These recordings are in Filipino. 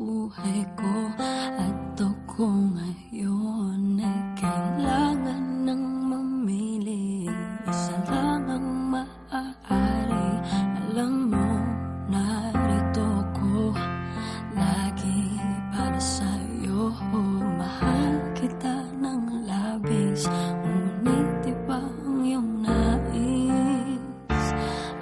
buhay ko. At ako ngayon ay kailangan ng mamili. Isa lang ang maaari. Alam mo, narito ko lagi para sa'yo. Mahal kita ng labis, ngunit iba ang iyong nais.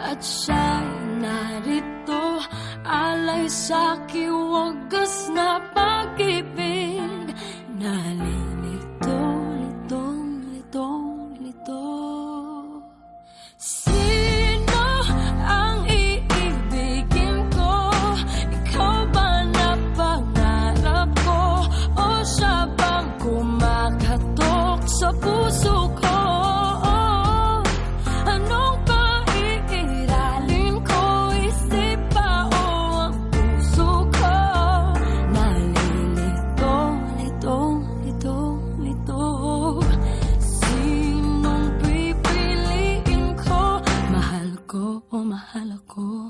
At siya'y narito, alay sa'king wagas na pag-ibig. Nalilito, litong, litong, lito. Sino ang iibigin ko? Ikaw ba na pangarap ko? O siya bang kumakatok sa puso ko? Anong paiiralin ko? Isip pa o ang puso ko? Nalilito, litong, litong, lito. Sinong pipiliin ko? Mahal ko o mahal ako?